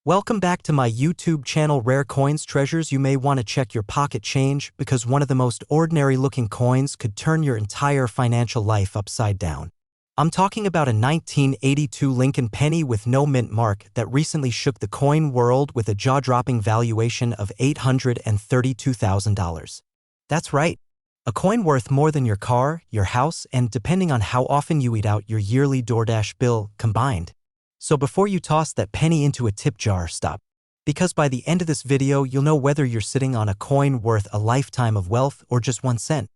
Welcome back to my YouTube channel Rare Coins Treasures. You may want to check your pocket change because one of the most ordinary looking coins could turn your entire financial life upside down. I'm talking about a 1982 Lincoln penny with no mint mark that recently shook the coin world with a jaw-dropping valuation of $832,000. That's right, a coin worth more than your car, your house, and depending on how often you eat out, your yearly DoorDash bill combined. So before you toss that penny into a tip jar, stop. Because by the end of this video, you'll know whether you're sitting on a coin worth a lifetime of wealth or just 1 cent.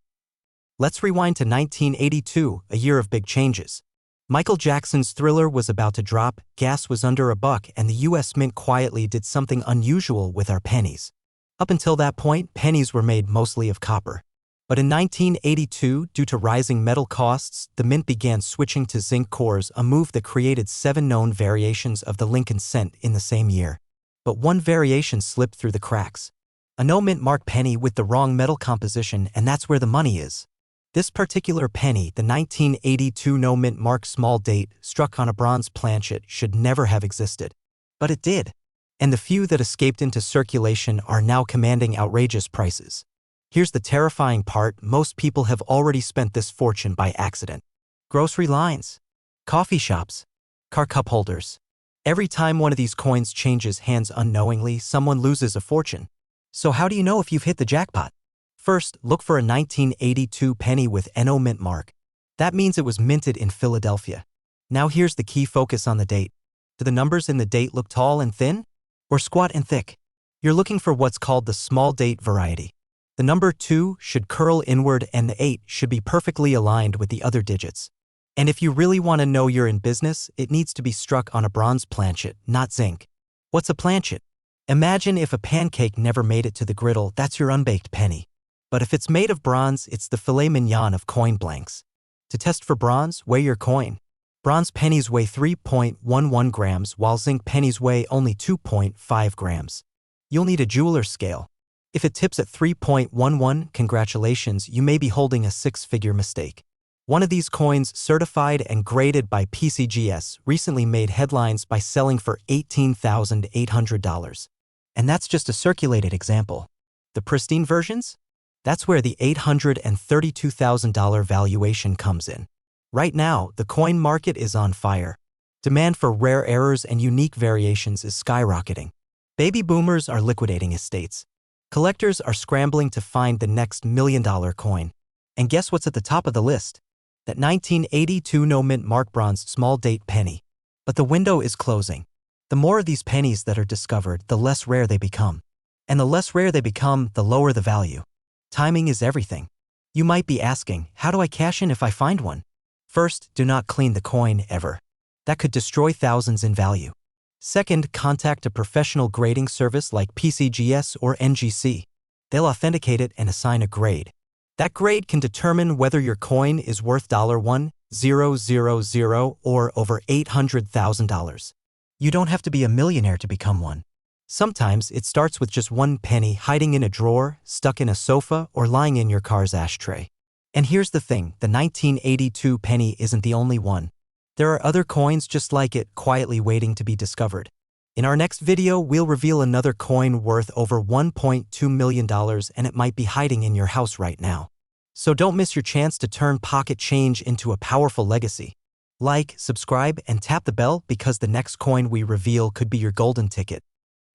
Let's rewind to 1982, a year of big changes. Michael Jackson's Thriller was about to drop, gas was under $1, and the US Mint quietly did something unusual with our pennies. Up until that point, pennies were made mostly of copper. But in 1982, due to rising metal costs, the mint began switching to zinc cores, a move that created 7 known variations of the Lincoln cent in the same year. But one variation slipped through the cracks. A no-mint mark penny with the wrong metal composition, and that's where the money is. This particular penny, the 1982 no-mint mark small date, struck on a bronze planchet, should never have existed. But it did. And the few that escaped into circulation are now commanding outrageous prices. Here's the terrifying part: most people have already spent this fortune by accident. Grocery lines, coffee shops, car cup holders. Every time one of these coins changes hands unknowingly, someone loses a fortune. So how do you know if you've hit the jackpot? First, look for a 1982 penny with no mint mark. That means it was minted in Philadelphia. Now here's the key: focus on the date. Do the numbers in the date look tall and thin, or squat and thick? You're looking for what's called the small date variety. The number 2 should curl inward and the 8 should be perfectly aligned with the other digits. And if you really want to know you're in business, it needs to be struck on a bronze planchet, not zinc. What's a planchet? Imagine if a pancake never made it to the griddle, that's your unbaked penny. But if it's made of bronze, it's the filet mignon of coin blanks. To test for bronze, weigh your coin. Bronze pennies weigh 3.11 grams, while zinc pennies weigh only 2.5 grams. You'll need a jeweler's scale. If it tips at 3.11, congratulations, you may be holding a 6-figure mistake. One of these coins, certified and graded by PCGS, recently made headlines by selling for $18,800. And that's just a circulated example. The pristine versions? That's where the $832,000 valuation comes in. Right now, the coin market is on fire. Demand for rare errors and unique variations is skyrocketing. Baby boomers are liquidating estates. Collectors are scrambling to find the next million-dollar coin. And guess what's at the top of the list? That 1982 no-mint mark bronze small date penny. But the window is closing. The more of these pennies that are discovered, the less rare they become. And the less rare they become, the lower the value. Timing is everything. You might be asking, how do I cash in if I find one? First, do not clean the coin ever. That could destroy thousands in value. Second, contact a professional grading service like PCGS or NGC. They'll authenticate it and assign a grade. That grade can determine whether your coin is worth $1,000 or over $800,000. You don't have to be a millionaire to become one. Sometimes it starts with just 1 penny hiding in a drawer, stuck in a sofa, or lying in your car's ashtray. And here's the thing, the 1982 penny isn't the only one. There are other coins just like it, quietly waiting to be discovered. In our next video, we'll reveal another coin worth over $1.2 million, and it might be hiding in your house right now. So don't miss your chance to turn pocket change into a powerful legacy. Like, subscribe, and tap the bell because the next coin we reveal could be your golden ticket.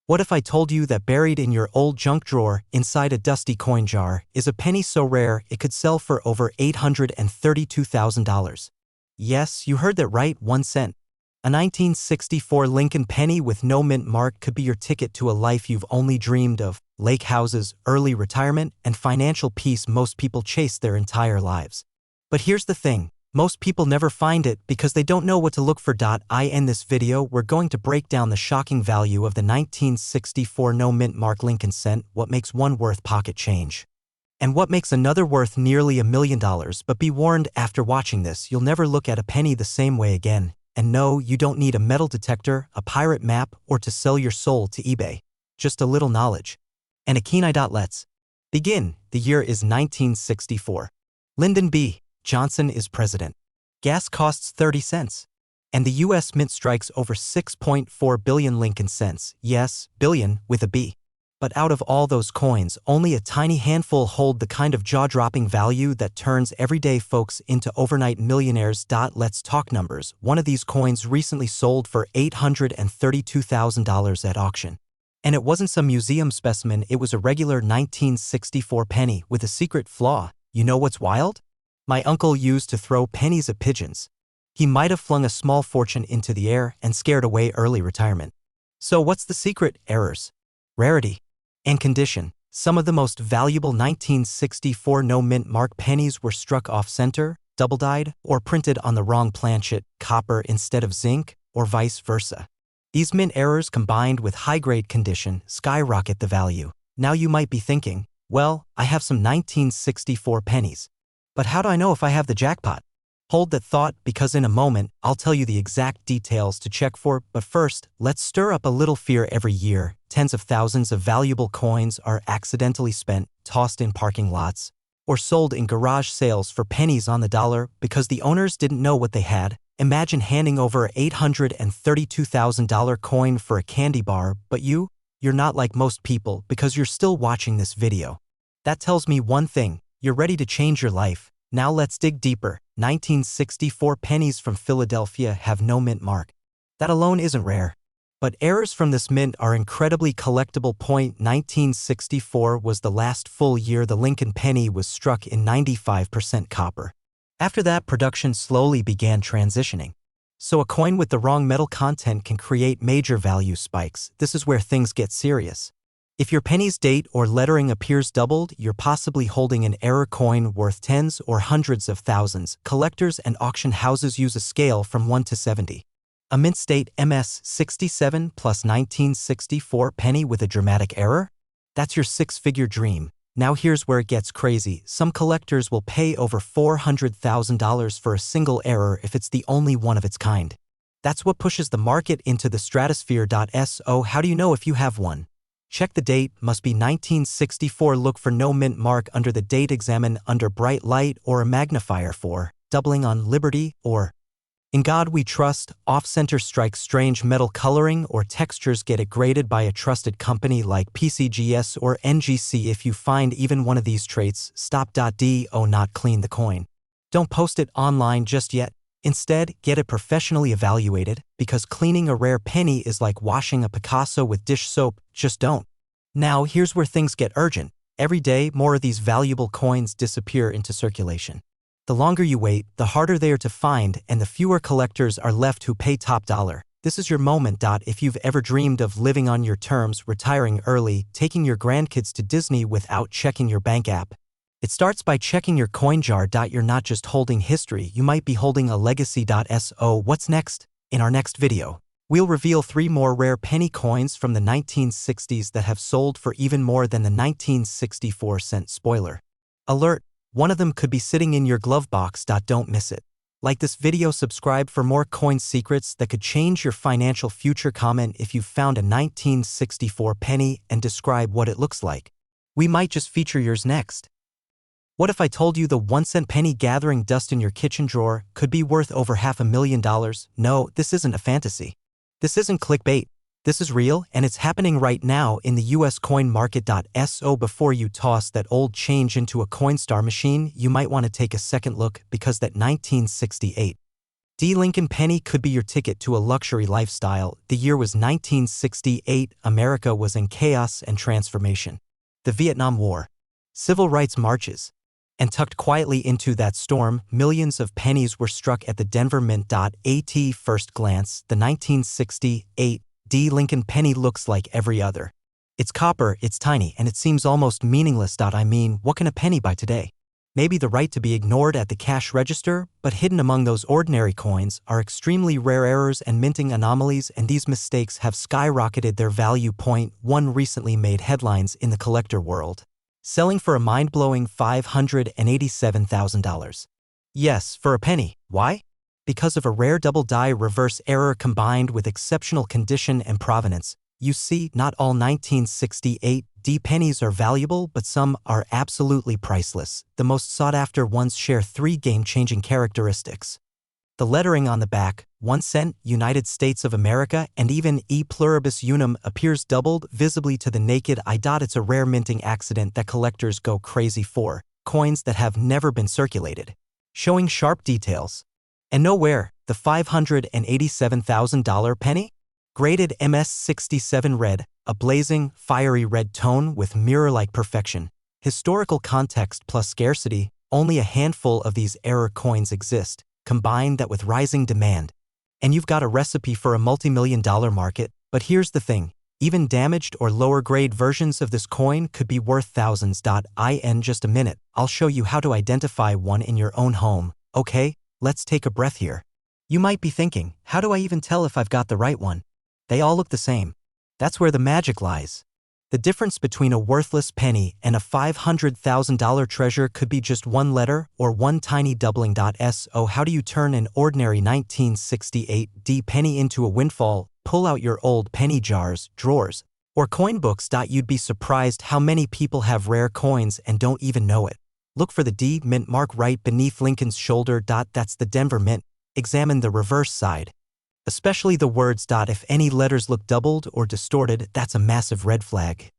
What if I told you that buried in your old junk drawer, inside a dusty coin jar, is a penny so rare it could sell for over $832,000? Yes, you heard that right, 1 cent. A 1964 Lincoln penny with no mint mark could be your ticket to a life you've only dreamed of: lake houses, early retirement, and financial peace most people chase their entire lives. But here's the thing, most people never find it because they don't know what to look for. In this video, we're going to break down the shocking value of the 1964 no mint mark Lincoln cent, what makes one worth pocket change, and what makes another worth nearly $1 million. But be warned, after watching this, you'll never look at a penny the same way again. And no, you don't need a metal detector, a pirate map, or to sell your soul to eBay. Just a little knowledge and a keen eye. Let's begin. The year is 1964. Lyndon B. Johnson is president. Gas costs 30 cents. And the US Mint strikes over 6.4 billion Lincoln cents, yes, billion with a B. But out of all those coins, only a tiny handful hold the kind of jaw-dropping value that turns everyday folks into overnight millionaires. Let's talk numbers. One of these coins recently sold for $832,000 at auction. And it wasn't some museum specimen, it was a regular 1964 penny with a secret flaw. You know what's wild? My uncle used to throw pennies at pigeons. He might have flung a small fortune into the air and scared away early retirement. So what's the secret? Errors, rarity, and condition. Some of the most valuable 1964 no-mint mark pennies were struck off-center, double-dyed, or printed on the wrong planchet, copper instead of zinc, or vice versa. These mint errors combined with high-grade condition skyrocket the value. Now you might be thinking, well, I have some 1964 pennies. But how do I know if I have the jackpot? Hold that thought, because in a moment, I'll tell you the exact details to check for. But first, let's stir up a little fear. Every year, tens of thousands of valuable coins are accidentally spent, tossed in parking lots, or sold in garage sales for pennies on the dollar because the owners didn't know what they had. Imagine handing over an $832,000 coin for a candy bar, but you're not like most people because you're still watching this video. That tells me one thing: you're ready to change your life. Now let's dig deeper. 1964 pennies from Philadelphia have no mint mark. That alone isn't rare. But errors from this mint are incredibly collectible. 1964 was the last full year the Lincoln penny was struck in 95% copper. After that, production slowly began transitioning. So a coin with the wrong metal content can create major value spikes. This is where things get serious. If your penny's date or lettering appears doubled, you're possibly holding an error coin worth tens or hundreds of thousands. Collectors and auction houses use a scale from 1 to 70. A mint state MS-67 plus 1964 penny with a dramatic error? That's your six-figure dream. Now here's where it gets crazy. Some collectors will pay over $400,000 for a single error if it's the only one of its kind. That's what pushes the market into the stratosphere. So how do you know if you have one? Check the date, must be 1964. Look for no mint mark under the date. Examine under bright light or a magnifier for doubling on Liberty or In God We Trust. Off-center strikes strange metal coloring or textures. Get it graded by a trusted company like PCGS or NGC. If you find even one of these traits, stop. Do not clean the coin. Don't post it online just yet. Instead, get it professionally evaluated, because cleaning a rare penny is like washing a Picasso with dish soap. Just don't. Now here's where things get urgent. Every day, more of these valuable coins disappear into circulation. The longer you wait, the harder they are to find, and the fewer collectors are left who pay top dollar. This is your moment. If you've ever dreamed of living on your terms, retiring early, taking your grandkids to Disney without checking your bank app, it starts by checking your coin jar. You're not just holding history, you might be holding a legacy. So what's next? In our next video, we'll reveal 3 more rare penny coins from the 1960s that have sold for even more than the 1964 cent. Spoiler alert, one of them could be sitting in your glove box. Don't miss it. Like this video, subscribe for more coin secrets that could change your financial future. Comment if you've found a 1964 penny and describe what it looks like. We might just feature yours next. What if I told you the 1-cent penny gathering dust in your kitchen drawer could be worth over $500,000? No, this isn't a fantasy. This isn't clickbait. This is real, and it's happening right now in the US coin market. So before you toss that old change into a Coinstar machine, you might want to take a second look, because that 1968 Lincoln penny could be your ticket to a luxury lifestyle. The year was 1968. America was in chaos and transformation. The Vietnam War, civil rights marches, and tucked quietly into that storm, millions of pennies were struck at the Denver Mint. At first glance, the 1968 Lincoln penny looks like every other. It's copper, it's tiny, and it seems almost meaningless. I mean, what can a penny buy today? Maybe the right to be ignored at the cash register, but hidden among those ordinary coins are extremely rare errors and minting anomalies, and these mistakes have skyrocketed their value. One recently made headlines in the collector world, selling for a mind-blowing $587,000. Yes, for a penny. Why? Because of a rare double-die reverse error combined with exceptional condition and provenance. You see, not all 1968 pennies are valuable, but some are absolutely priceless. The most sought-after ones share 3 game-changing characteristics. The lettering on the back, 1 cent, United States of America, and even E pluribus unum appears doubled visibly to the naked eye. It's a rare minting accident that collectors go crazy for, coins that have never been circulated. Showing sharp details. And nowhere, the $587,000 penny? Graded MS67 red, a blazing, fiery red tone with mirror-like perfection. Historical context plus scarcity, only a handful of these error coins exist. Combine that with rising demand, and you've got a recipe for a multi-million-dollar market. But here's the thing, even damaged or lower-grade versions of this coin could be worth thousands. In just a minute, I'll show you how to identify one in your own home. Okay, let's take a breath here. You might be thinking, how do I even tell if I've got the right one? They all look the same. That's where the magic lies. The difference between a worthless penny and a $500,000 treasure could be just one letter or one tiny doubling. So how do you turn an ordinary 1968 penny into a windfall? Pull out your old penny jars, drawers, or coin books. You'd be surprised how many people have rare coins and don't even know it. Look for the D mint mark right beneath Lincoln's shoulder. That's the Denver Mint. Examine the reverse side, especially the words. If any letters look doubled or distorted, that's a massive red flag.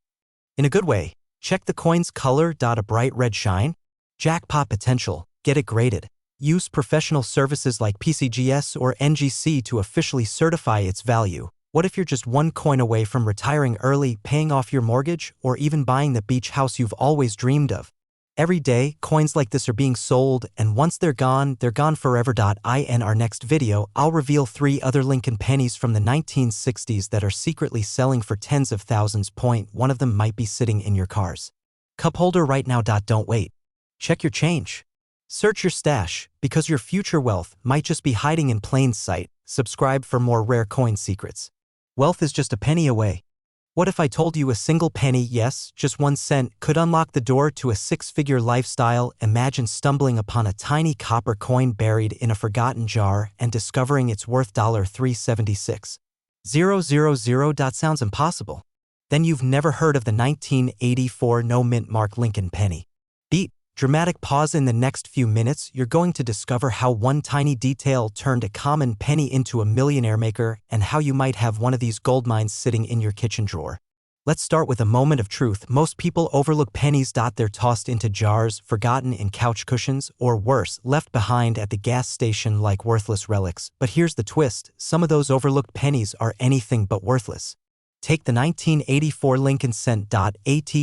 In a good way, check the coin's color. A bright red shine? Jackpot potential. Get it graded. Use professional services like PCGS or NGC to officially certify its value. What if you're just one coin away from retiring early, paying off your mortgage, or even buying the beach house you've always dreamed of? Every day, coins like this are being sold, and once they're gone forever. In our next video, I'll reveal 3 other Lincoln pennies from the 1960s that are secretly selling for tens of thousands. One of them might be sitting in your car's cup holder right now. Don't wait. Check your change. Search your stash, because your future wealth might just be hiding in plain sight. Subscribe for more rare coin secrets. Wealth is just a penny away. What if I told you a single penny, yes, just 1 cent, could unlock the door to a 6-figure lifestyle? Imagine stumbling upon a tiny copper coin buried in a forgotten jar and discovering it's worth $376,000. Sounds impossible. Then you've never heard of the 1984 no mint mark Lincoln penny. Beat. Dramatic pause. In the next few minutes, you're going to discover how one tiny detail turned a common penny into a millionaire maker, and how you might have one of these gold mines sitting in your kitchen drawer. Let's start with a moment of truth. Most people overlook pennies. They're tossed into jars, forgotten in couch cushions, or worse, left behind at the gas station like worthless relics. But here's the twist, some of those overlooked pennies are anything but worthless. Take the 1984 Lincoln cent. At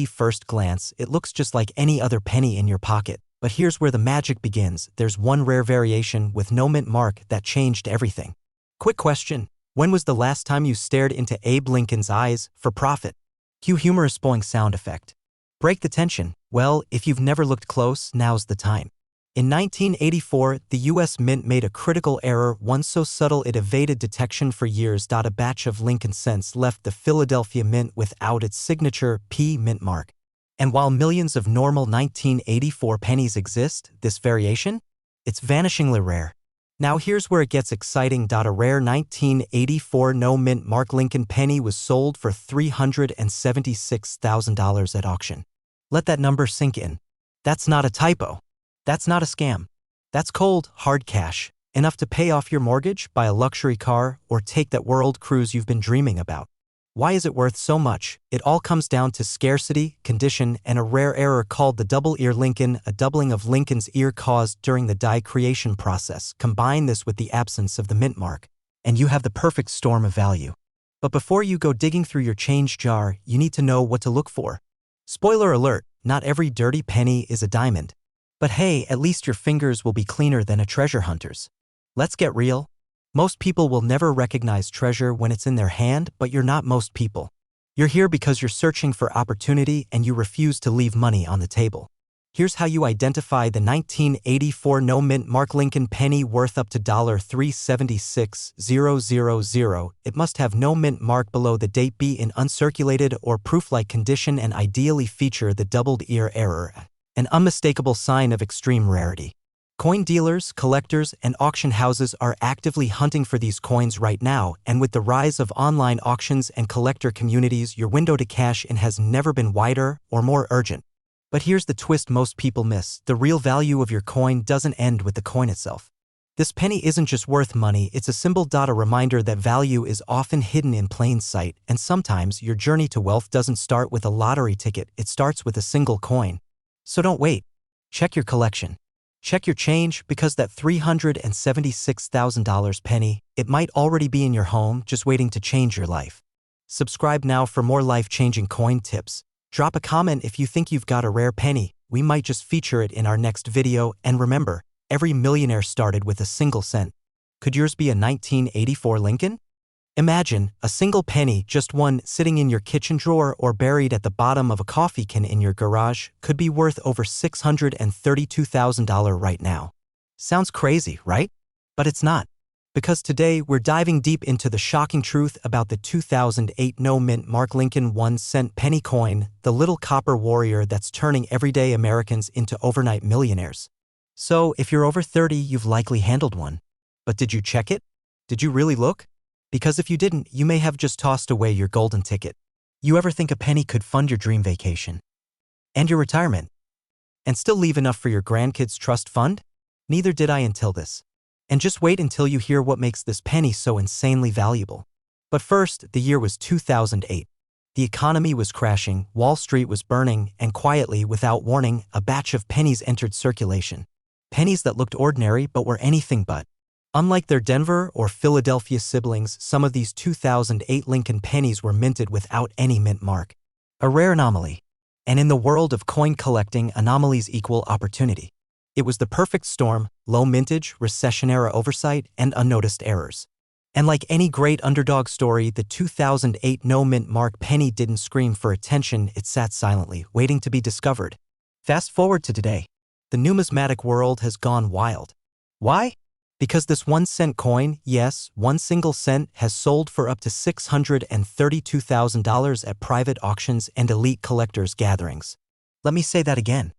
first glance, it looks just like any other penny in your pocket. But here's where the magic begins. There's one rare variation with no mint mark that changed everything. Quick question. When was the last time you stared into Abe Lincoln's eyes for profit? Cue humorous boing sound effect. Break the tension. Well, if you've never looked close, now's the time. In 1984, the U.S. Mint made a critical error, one so subtle it evaded detection for years. A batch of Lincoln cents left the Philadelphia Mint without its signature P mint mark. And while millions of normal 1984 pennies exist, this variation? It's vanishingly rare. Now here's where it gets exciting. A rare 1984 no mint mark Lincoln penny was sold for $376,000 at auction. Let that number sink in. That's not a typo. That's not a scam. That's cold, hard cash, enough to pay off your mortgage, buy a luxury car, or take that world cruise you've been dreaming about. Why is it worth so much? It all comes down to scarcity, condition, and a rare error called the double ear Lincoln, a doubling of Lincoln's ear caused during the die creation process. Combine this with the absence of the mint mark, and you have the perfect storm of value. But before you go digging through your change jar, you need to know what to look for. Spoiler alert, not every dirty penny is a diamond. But hey, at least your fingers will be cleaner than a treasure hunter's. Let's get real. Most people will never recognize treasure when it's in their hand, but you're not most people. You're here because you're searching for opportunity and you refuse to leave money on the table. Here's how you identify the 1984 no mint mark Lincoln penny worth up to $376,000. It must have no mint mark below the date, be in uncirculated or proof-like condition, and ideally feature the doubled ear error, an unmistakable sign of extreme rarity. Coin dealers, collectors, and auction houses are actively hunting for these coins right now, and with the rise of online auctions and collector communities, your window to cash in has never been wider or more urgent. But here's the twist most people miss. The real value of your coin doesn't end with the coin itself. This penny isn't just worth money, it's a symbol. A reminder that value is often hidden in plain sight, and sometimes your journey to wealth doesn't start with a lottery ticket, it starts with a single coin. So don't wait. Check your collection. Check your change, because that $376,000 penny, it might already be in your home, just waiting to change your life. Subscribe now for more life-changing coin tips. Drop a comment if you think you've got a rare penny. We might just feature it in our next video. And remember, every millionaire started with a single cent. Could yours be a 1984 Lincoln? Imagine a single penny, just one, sitting in your kitchen drawer or buried at the bottom of a coffee can in your garage, could be worth over $632,000 right now. Sounds crazy, right? But it's not. Because today we're diving deep into the shocking truth about the 2008 no-mint Mark Lincoln 1-cent penny coin, the little copper warrior that's turning everyday Americans into overnight millionaires. So, if you're over 30, you've likely handled one. But did you check it? Did you really look? Because if you didn't, you may have just tossed away your golden ticket. You ever think a penny could fund your dream vacation? And your retirement? And still leave enough for your grandkids' trust fund? Neither did I until this. And just wait until you hear what makes this penny so insanely valuable. But first, the year was 2008. The economy was crashing, Wall Street was burning, and quietly, without warning, a batch of pennies entered circulation. Pennies that looked ordinary but were anything but. Unlike their Denver or Philadelphia siblings, some of these 2008 Lincoln pennies were minted without any mint mark. A rare anomaly. And in the world of coin collecting, anomalies equal opportunity. It was the perfect storm: low mintage, recession-era oversight, and unnoticed errors. And like any great underdog story, the 2008 no-mint mark penny didn't scream for attention, it sat silently, waiting to be discovered. Fast forward to today. The numismatic world has gone wild. Why? Because this 1-cent coin, yes, one single cent, has sold for up to $632,000 at private auctions and elite collectors' gatherings. Let me say that again.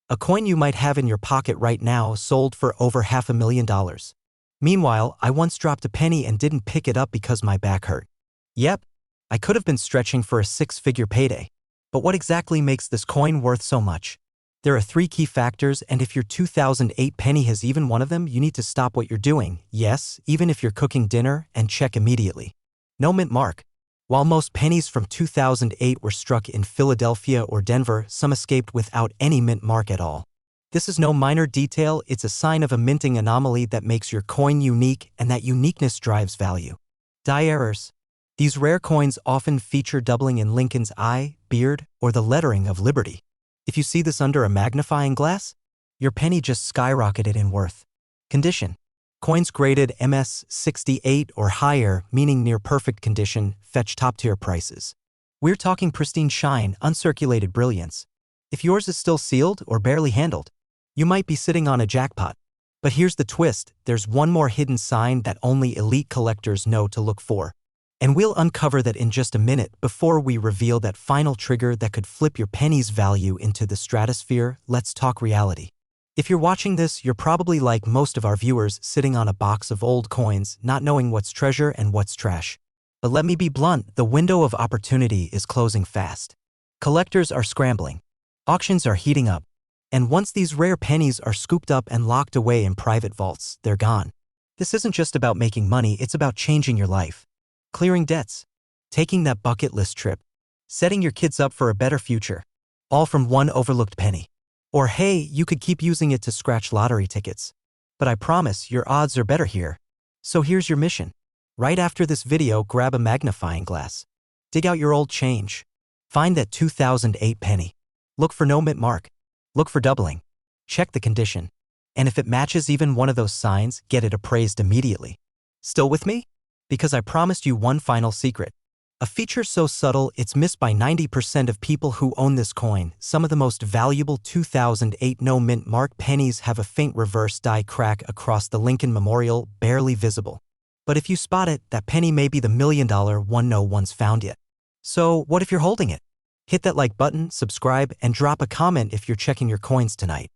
A coin you might have in your pocket right now sold for over $500,000. Meanwhile, I once dropped a penny and didn't pick it up because my back hurt. Yep, I could have been stretching for a six-figure payday. But what exactly makes this coin worth so much? There are 3 key factors, and if your 2008 penny has even one of them, you need to stop what you're doing. Yes, even if you're cooking dinner, and check immediately. No mint mark. While most pennies from 2008 were struck in Philadelphia or Denver, some escaped without any mint mark at all. This is no minor detail, it's a sign of a minting anomaly that makes your coin unique, and that uniqueness drives value. Die errors. These rare coins often feature doubling in Lincoln's eye, beard, or the lettering of Liberty. If you see this under a magnifying glass, your penny just skyrocketed in worth. Condition. Coins graded MS68 or higher, meaning near perfect condition, fetch top-tier prices. We're talking pristine shine, uncirculated brilliance. If yours is still sealed or barely handled, you might be sitting on a jackpot. But here's the twist, there's one more hidden sign that only elite collectors know to look for. And we'll uncover that in just a minute. Before we reveal that final trigger that could flip your penny's value into the stratosphere, let's talk reality. If you're watching this, you're probably like most of our viewers, sitting on a box of old coins, not knowing what's treasure and what's trash. But let me be blunt, the window of opportunity is closing fast. Collectors are scrambling. Auctions are heating up. And once these rare pennies are scooped up and locked away in private vaults, they're gone. This isn't just about making money, it's about changing your life. Clearing debts, taking that bucket list trip, setting your kids up for a better future, all from one overlooked penny. Or hey, you could keep using it to scratch lottery tickets. But I promise, your odds are better here. So here's your mission. Right after this video, grab a magnifying glass. Dig out your old change. Find that 2008 penny. Look for no mint mark. Look for doubling. Check the condition. And if it matches even one of those signs, get it appraised immediately. Still with me? Because I promised you one final secret. A feature so subtle it's missed by 90% of people who own this coin. Some of the most valuable 2008 no-mint mark pennies have a faint reverse die crack across the Lincoln Memorial, barely visible. But if you spot it, that penny may be the $1 million one no one's found yet. So what if you're holding it? Hit that like button, subscribe, and drop a comment if you're checking your coins tonight.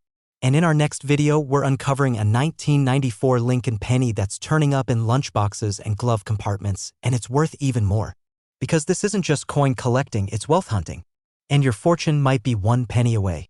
And in our next video, we're uncovering a 1994 Lincoln penny that's turning up in lunchboxes and glove compartments, and it's worth even more. Because this isn't just coin collecting, it's wealth hunting. And your fortune might be one penny away.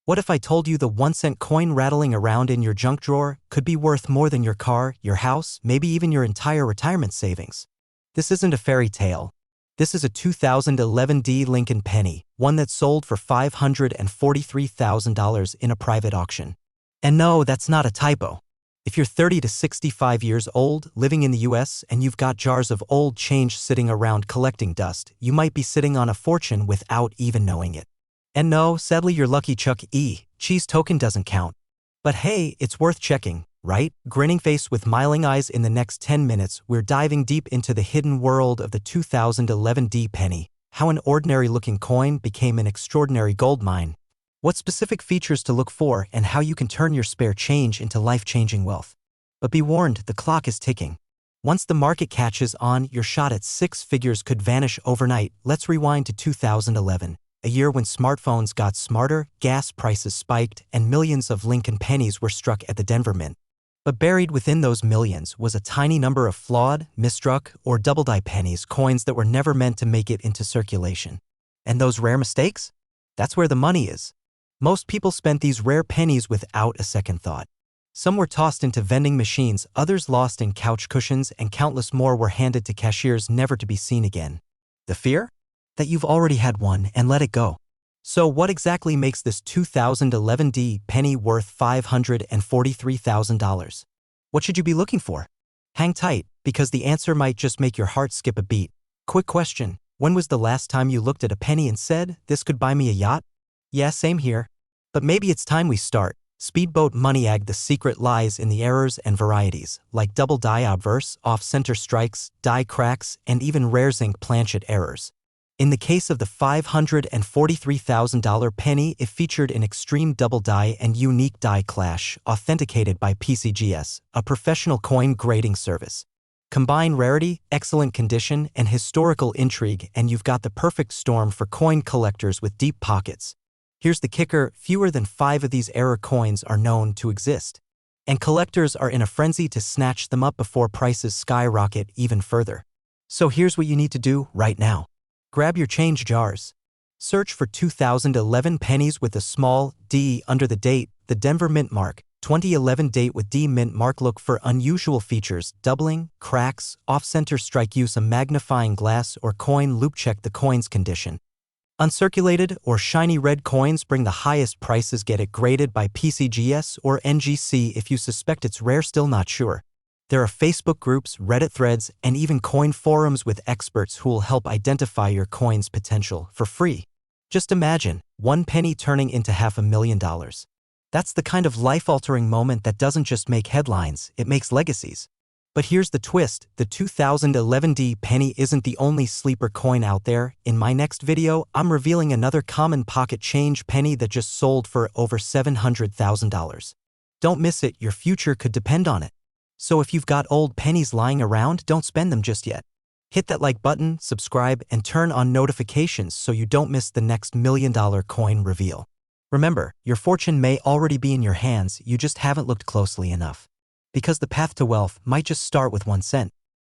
What if I told you the 1-cent coin rattling around in your junk drawer could be worth more than your car, your house, maybe even your entire retirement savings? This isn't a fairy tale. This is a 2011 Lincoln penny, one that sold for $543,000 in a private auction. And no, that's not a typo. If you're 30 to 65 years old, living in the US, and you've got jars of old change sitting around collecting dust, you might be sitting on a fortune without even knowing it. And no, sadly your lucky Chuck E. Cheese token doesn't count. But hey, it's worth checking, right? Grinning face with smiling eyes. In the next 10 minutes, we're diving deep into the hidden world of the 2011 penny, how an ordinary-looking coin became an extraordinary gold mine, what specific features to look for, and how you can turn your spare change into life-changing wealth. But be warned, the clock is ticking. Once the market catches on, your shot at six figures could vanish overnight. Let's rewind to 2011. A year when smartphones got smarter, gas prices spiked, and millions of Lincoln pennies were struck at the Denver Mint. But buried within those millions was a tiny number of flawed, misstruck, or double-die pennies, coins that were never meant to make it into circulation. And those rare mistakes? That's where the money is. Most people spent these rare pennies without a second thought. Some were tossed into vending machines, others lost in couch cushions, and countless more were handed to cashiers never to be seen again. The fear? That you've already had one and let it go. So what exactly makes this 2011 penny worth $543,000? What should you be looking for? Hang tight, because the answer might just make your heart skip a beat. Quick question, when was the last time you looked at a penny and said, "This could buy me a yacht"? Yeah, same here. But maybe it's time we start. Speedboat money. The secret lies in the errors and varieties, like double die obverse, off-center strikes, die cracks, and even rare zinc planchet errors. In the case of the $543,000 penny, it featured an extreme double die and unique die clash, authenticated by PCGS, a professional coin grading service. Combine rarity, excellent condition, and historical intrigue, and you've got the perfect storm for coin collectors with deep pockets. Here's the kicker, fewer than 5 of these error coins are known to exist. And collectors are in a frenzy to snatch them up before prices skyrocket even further. So here's what you need to do right now. Grab your change jars. Search for 2011 pennies with a small d under the date, the Denver Mint mark, 2011 date with D Mint mark. Look for unusual features, doubling, cracks, off-center strike. Use a magnifying glass or coin loop. Check the coin's condition. Uncirculated or shiny red coins bring the highest prices. Get it graded by PCGS or NGC if you suspect it's rare. Still not sure? There are Facebook groups, Reddit threads, and even coin forums with experts who will help identify your coin's potential for free. Just imagine, one penny turning into $500,000. That's the kind of life-altering moment that doesn't just make headlines, it makes legacies. But here's the twist, the 2011 penny isn't the only sleeper coin out there. In my next video, I'm revealing another common pocket change penny that just sold for over $700,000. Don't miss it, your future could depend on it. So if you've got old pennies lying around, don't spend them just yet. Hit that like button, subscribe, and turn on notifications so you don't miss the next $1 million coin reveal. Remember, your fortune may already be in your hands, you just haven't looked closely enough. Because the path to wealth might just start with 1 cent.